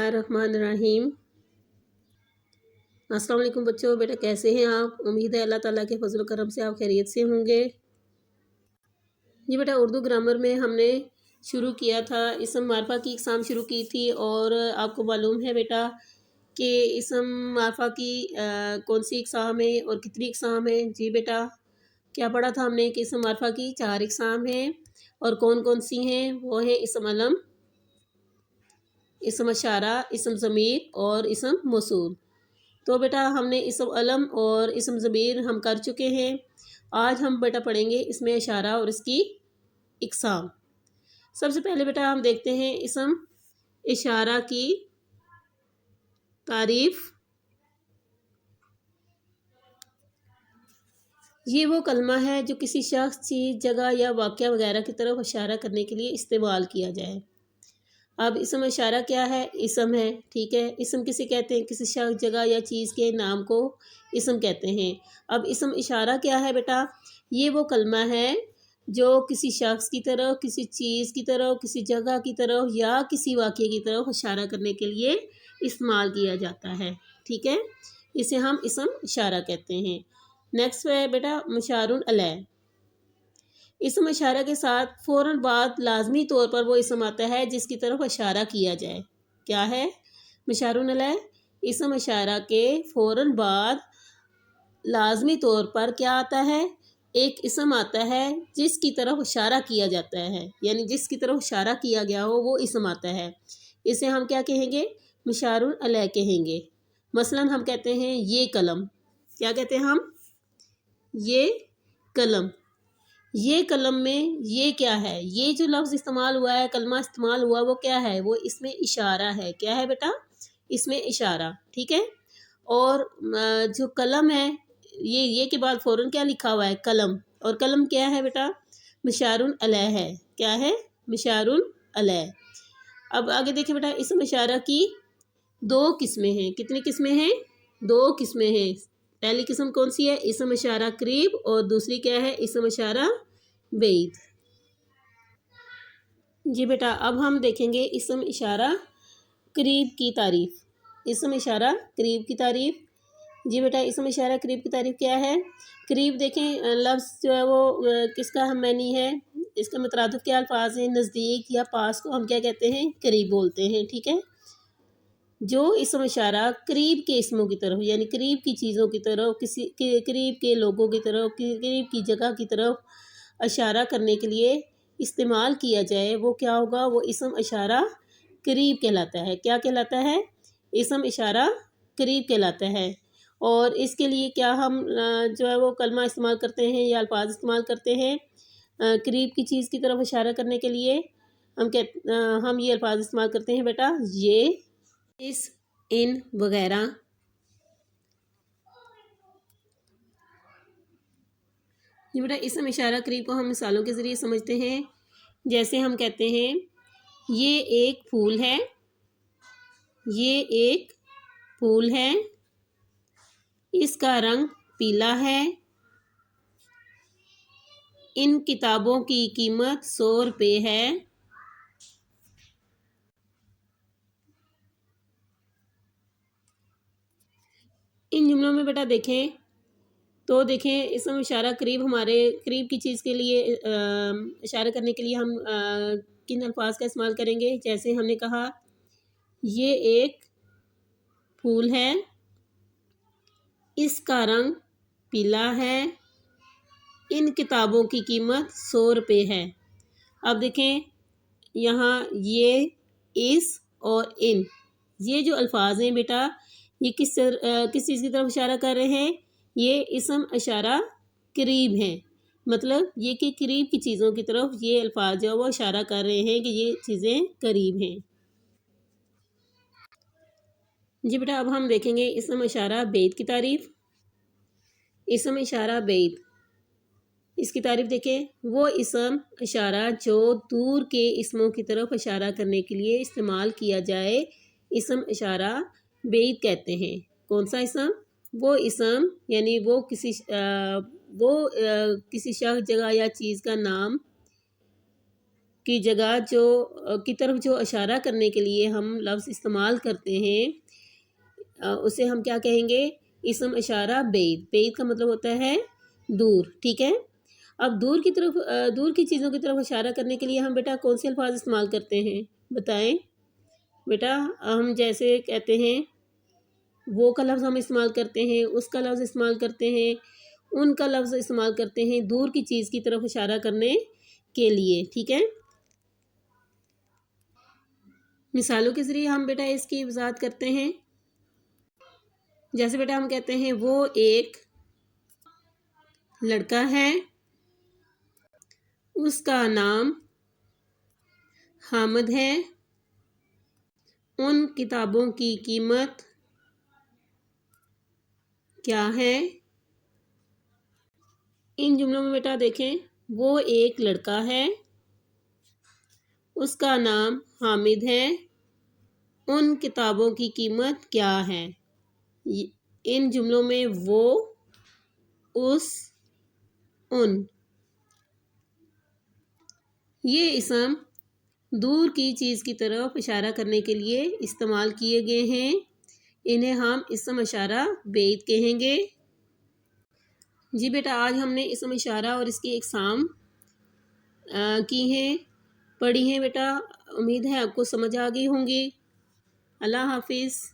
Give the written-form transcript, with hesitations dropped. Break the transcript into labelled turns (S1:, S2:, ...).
S1: बिस्मिल्लाहिर्रहमानिर्रहीम। अस्सलाम वालेकुम बच्चों, बेटा कैसे हैं आप? उम्मीद है अल्लाह ताला के फजल करम से आप खैरियत से होंगे। जी बेटा, उर्दू ग्रामर में हमने शुरू किया था, इसम मारफा की इकसाम शुरू की थी। और आपको मालूम है बेटा कि इसम मारफा की कौन सी इकसाम है और कितनी इकसाम है। जी बेटा, क्या पढ़ा था हमने कि इसम मारफा की 4 इकसाम हैं। और कौन कौन सी हैं? वो है इसम अलम, इसम इशारा, इसम ज़मीर और इसम मौसूल। तो बेटा हमने इसम अलम और इसम ज़मीर हम कर चुके हैं। आज हम बेटा पढ़ेंगे इसमें इशारा और इसकी इकसाम। सबसे पहले बेटा हम देखते हैं इसम इशारा की तारीफ। ये वो कलमा है जो किसी शख्स, चीज़, जगह या वाक़या वगैरह की तरफ इशारा करने के लिए इस्तेमाल किया जाए। अब इसम इशारा क्या है? इसम है, ठीक है। इसम किसे कहते हैं? किसी शख्स, जगह या चीज़ के नाम को इसम कहते हैं। अब इसम इशारा क्या है बेटा? ये वो कलमा है जो किसी शख्स की तरफ, किसी चीज़ की तरफ, किसी जगह की तरफ या किसी वाक़ये की तरफ इशारा करने के लिए इस्तेमाल किया जाता है, ठीक है। इसे हम इसम इशारा कहते हैं। नेक्स्ट है बेटा मुशारुन अलैह। इसम इशारा के साथ फ़ौरन बाद लाजमी तौर पर वो इसम आता है जिसकी तरफ इशारा किया जाए। क्या है? मुशारुन अलैह। इसम इशारा के फ़ौरन बाद लाजमी तौर पर क्या आता है? एक इसम आता है जिसकी तरफ इशारा किया जाता है, यानी जिसकी तरफ इशारा किया गया हो वो इसम आता है। इसे हम क्या कहेंगे? मुशारुन अलैह कहेंगे। मसलन हम कहते हैं ये कलम। क्या कहते हैं हम? ये कलम। ये कलम में ये क्या है? ये जो लफ्ज़ इस्तेमाल हुआ है, कलमा इस्तेमाल हुआ, वो क्या है? वो इसमें इशारा है। क्या है बेटा? इसमें इशारा, ठीक है। और जो कलम है, ये के बाद फ़ौरन क्या लिखा हुआ है? कलम। और कलम क्या है बेटा? मुशारुन अलैह है। क्या है? मुशारुन अलैह। अब आगे देखिए बेटा, इसम इशारा की 2 किस्में हैं। कितनी किस्में हैं? 2 किस्में हैं। पहली किस्म कौन सी है? इसम इशारा करीब। और दूसरी क्या है? इसम इशारा बेईद। जी बेटा, अब हम देखेंगे इसम इशारा करीब की तारीफ। इसम इशारा करीब की तारीफ। जी बेटा, इसम इशारा करीब की तारीफ क्या है? करीब देखें, लफ्ज़ जो है वो किसका हम मैनी है? इसका मुतरादिफ क्या अल्फाज हैं? नज़दीक या पास को हम क्या कहते हैं? करीब बोलते हैं, ठीक है। जो इसम इशारा करीब के इसमों की तरफ, यानी करीब की चीज़ों की तरफ, किसी के करीब के लोगों की तरफ, करीब की जगह की तरफ इशारा करने के लिए इस्तेमाल किया जाए, वो क्या होगा? वो इसम इशारा करीब कहलाता है। क्या कहलाता है? इसम इशारा करीब कहलाता है। और इसके लिए क्या हम जो है वो कलमा इस्तेमाल करते हैं या अल्फाज इस्तेमाल करते हैं करीब की चीज़ की तरफ इशारा करने के लिए? हम ये अल्फाज इस्तेमाल करते हैं बेटा, ये, इस, इन वगैरह। ये बेटा इसम इशारा करीब को हम मिसालों के ज़रिए समझते हैं। जैसे हम कहते हैं ये एक फूल है, ये एक फूल है, इसका रंग पीला है, इन किताबों की कीमत 100 रुपये है। इन जुमलों में बेटा देखें तो देखें इसम इशारा करीब, हमारे करीब की चीज़ के लिए इशारा करने के लिए हम किन अल्फाज का इस्तेमाल करेंगे? जैसे हमने कहा ये एक फूल है, इसका रंग पीला है, इन किताबों की कीमत 100 रुपये है। अब देखें यहाँ ये, इस और इन, ये जो अल्फाज हैं बेटा, ये किस चीज़ की तरफ इशारा कर रहे हैं? ये इसम इशारा करीब हैं। मतलब ये कि करीब की चीज़ों की तरफ ये अल्फाज जो है वो इशारा कर रहे हैं कि ये चीज़ें करीब हैं। जी बेटा, अब हम देखेंगे इसम इशारा बेईद की तारीफ। इसम इशारा बेईद, इसकी तारीफ देखें। वो इसम इशारा जो दूर के इसमों की तरफ इशारा करने के लिए इस्तेमाल किया जाए, इसम इशारा बेईद कहते हैं। कौन सा इसम? वो इसम यानी वो किसी किसी शख्स, जगह या चीज़ का नाम کی جگہ کی طرف جو اشارہ کرنے کے لیے ہم لفظ استعمال کرتے ہیں اسے ہم کیا کہیں گے؟ اسم اشارہ بعید۔ بعید کا مطلب ہوتا ہے دور، ٹھیک ہے۔ اب دور کی چیزوں کی طرف اشارہ کرنے کے لیے ہم بیٹا کون سے الفاظ استعمال کرتے ہیں بتائیں بیٹا؟ ہم جیسے کہتے ہیں وہ کا لفظ ہم استعمال کرتے ہیں، اس کا لفظ استعمال کرتے ہیں، ان کا لفظ استعمال کرتے ہیں دور کی چیز کی طرف اشارہ کرنے کے لیے، ٹھیک ہے۔ مثالوں کے ذریعے ہم بیٹا اس کی وضاحت کرتے ہیں۔ جیسے بیٹا ہم کہتے ہیں وہ ایک لڑکا ہے، اس کا نام حامد ہے، ان کتابوں کی قیمت کیا ہے؟ ان جملوں میں بیٹا دیکھیں، وہ ایک لڑکا ہے، اس کا نام حامد ہے، ان کتابوں کی قیمت کیا ہے؟ ان جملوں میں وہ، اس، ان، یہ اسم دور کی چیز کی طرف اشارہ کرنے کے لیے استعمال کیے گئے ہیں۔ انہیں ہم اسم اشارہ بعید کہیں گے۔ جی بیٹا آج ہم نے اسم اشارہ اور اس کی اقسام کی ہیں، پڑھی ہیں بیٹا۔ امید ہے آپ کو سمجھ آ گئی ہوں گی۔ اللہ حافظ۔